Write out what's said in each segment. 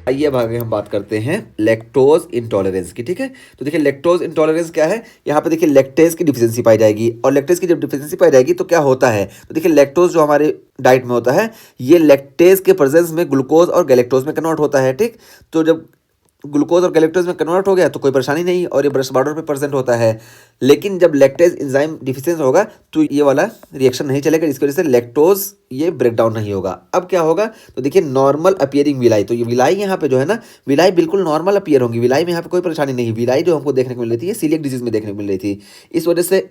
आइए अब आगे हम बात करते हैं लैक्टोज इंटॉलरेंस की। ठीक है, तो देखिए लैक्टोज इंटॉलरेंस क्या है। यहाँ पे देखिए लैक्टेज की डिफिशियंसी पाई जाएगी, और लैक्टेज की जब डिफिशियंसी पाई जाएगी तो क्या होता है, तो देखिए लैक्टोज जो हमारे डाइट में होता है, ये लैक्टेज के प्रेजेंस में ग्लूकोज और गैलेक्टोज में कन्वर्ट होता है। ठीक, तो जब ग्लूकोज और गैलेक्टोज में कन्वर्ट हो गया तो कोई परेशानी नहीं, और ये ब्रश बॉर्डर पे प्रेजेंट होता है। लेकिन जब लैक्टेज एंजाइम डिफिशियंस होगा तो ये वाला रिएक्शन नहीं चलेगा, जिसकी वजह से लैक्टोज ये ब्रेक डाउन नहीं होगा। अब क्या होगा, तो देखिए नॉर्मल अपीयरिंग विलाई, तो ये विलाई यहाँ पे जो है ना, विलाई बिल्कुल नॉर्मल अपीयर होंगी, विलाई में यहाँ पे कोई परेशानी नहीं। विलाई जो हमको देखने को मिल रही थी ये सीलियक डिजीज में देखने को मिल रही थी, इस वजह से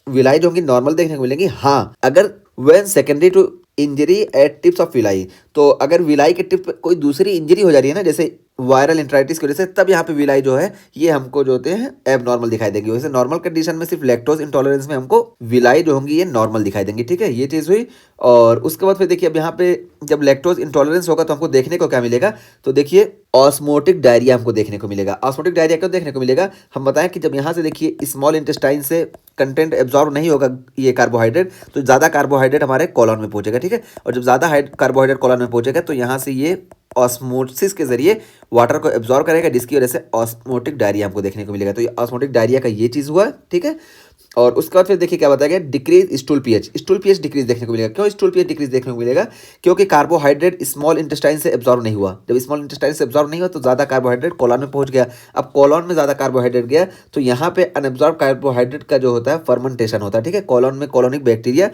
विलाई जो होंगी नॉर्मल देखने को मिलेंगी। हाँ, अगर when secondary to injury at tips of villi, तो अगर विलाई के टिप पे कोई दूसरी इंजरी हो जा रही है ना, जैसे वायरल इंट्राइटिस की वजह से, तब यहाँ पे विलाई जो है ये हमको जो होते हैं एब नॉर्मल दिखाई देंगी। वैसे नॉर्मल कंडीशन में सिर्फ लैक्टोज इंटॉलरेंस में हमको विलाई जो होंगी ये नॉर्मल दिखाई देंगी। ठीक है, ये चीज़ हुई। और उसके बाद फिर देखिए अब यहाँ पे जब लैक्टोज इंटॉलरेंस होगा तो हमको देखने को क्या मिलेगा, तो देखिए ऑस्मोटिक डायरिया हमको देखने को मिलेगा। ऑस्मोटिक डायरिया क्यों देखने को मिलेगा, हम बताएं कि जब यहाँ से देखिए स्मॉल इंटेस्टाइन से कंटेंट एब्जॉर्ब नहीं होगा ये कार्बोहाइड्रेट, तो ज़्यादा कार्बोहाइड्रेट हमारे कॉलन में पहुंचेगा। ठीक है, और जब ज़्यादा कार्बोहाइड्रेट कॉलन में पहुंचेगा तो यहाँ से ये ऑस्मोसिस के जरिए वाटर को एब्जॉर्ब करेगा, जिसकी वजह से ऑस्मोटिक डायरिया हमको देखने को मिलेगा। तो ये ऑस्मोटिक डायरिया का ये चीज़ हुआ। ठीक है, और उसके बाद फिर देखिए क्या बताया गया, decrease stool pH. Stool pH decrease देखने को मिलेगा। क्यों स्टूल पीएच डिक्रीज देखने को मिलेगा, क्योंकि कार्बोहाइड्रेट स्मॉल इंटेस्टाइन से एब्जॉर्ब नहीं हुआ। जब स्मॉल इंटेस्टाइन से एब्जॉर्ब नहीं हुआ तो ज़्यादा कार्बोहाइड्रेट कॉलन में पहुंच गया। अब कॉलन में ज़्यादा कार्बोहाइड्रेट गया तो यहाँ पे अनएब्जॉर्ब कार्बोहाइड्रेट का जो होता है फर्मेंटेशन होता है। ठीक है, कॉलन में कॉलोनिक बैक्टीरिया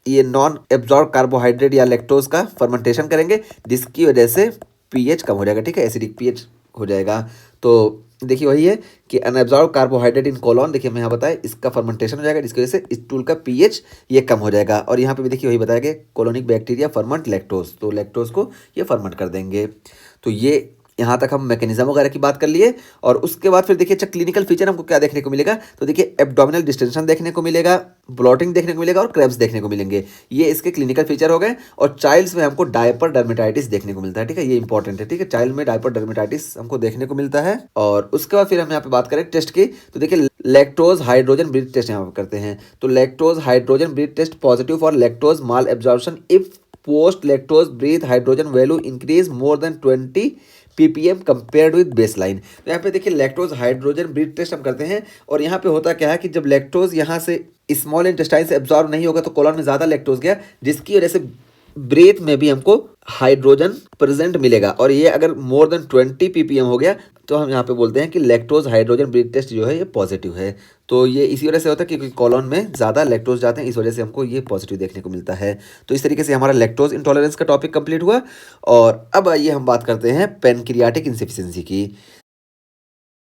ये नॉन एब्जॉर्ब कार्बोहाइड्रेट या लैक्टोज का फर्मेंटेशन करेंगे, जिसकी वजह से पीएच कम हो जाएगा। ठीक है, एसिडिक पीएच हो जाएगा। तो देखिए वही है कि अनएब्जॉर्ब कार्बोहाइड्रेट इन कोलॉन, देखिए मैं यहाँ बताया इसका फर्मेंटेशन हो जाएगा, जिसकी वजह से स्टूल का पीएच ये कम हो जाएगा। और यहाँ पे भी देखिए वही बताया गया, कोलोनिक बैक्टीरिया फर्मेंट लैक्टोज, तो लैक्टोज को ये फर्मेंट कर देंगे। तो ये यहाँ तक हम मैकेनिज्म वगैरह की बात कर लिए। और उसके बाद फिर देखिए अच्छा क्लिनिकल फीचर हमको क्या देखने को मिलेगा, तो देखिए एब्डोमिनल डिस्टेंशन देखने को मिलेगा, ब्लॉटिंग देखने को मिलेगा और क्रैम्प्स देखने को मिलेंगे। ये इसके क्लिनिकल फीचर हो गए। और चाइल्ड्स में हमको डायपर डर्मेटाइटिस देखने को मिलता है। ठीक है, ये इंपॉर्टेंट है। ठीक है, चाइल्ड में डायपर डर्मेटाइटिस हमको देखने को मिलता है। और उसके बाद फिर हम यहाँ पे बात करें टेस्ट की, तो देखिए लैक्टोज हाइड्रोजन ब्रीथ टेस्ट यहाँ पे करते हैं। तो lactose hydrogen breath test positive for lactose malabsorption if post lactose breath hydrogen value increase more than 20 ppm compared with baseline. तो यहाँ पे देखिए लैक्टोज हाइड्रोजन ब्रीथ टेस्ट हम करते हैं। और यहाँ पे होता क्या है कि जब लैक्टोज यहाँ से स्मॉल इंटेस्टाइन से एब्जॉर्ब नहीं होगा तो कोलन में ज़्यादा लैक्टोज गया, जिसकी वजह से ब्रेथ में भी हमको हाइड्रोजन प्रेजेंट मिलेगा। और ये अगर मोर देन 20 ppm हो गया तो हम यहाँ पे बोलते हैं कि लैक्टोज हाइड्रोजन ब्रीथ टेस्ट जो है ये पॉजिटिव है। तो ये इसी वजह से होता है क्योंकि कॉलोन में ज़्यादा लैक्टोज जाते हैं, इस वजह से हमको ये पॉजिटिव देखने को मिलता है। तो इस तरीके से हमारा लैक्टोज इंटॉलरेंस का टॉपिक कंप्लीट हुआ। और अब आइए हम बात करते हैं पैनक्रियाटिक इंसफिशियंसी की।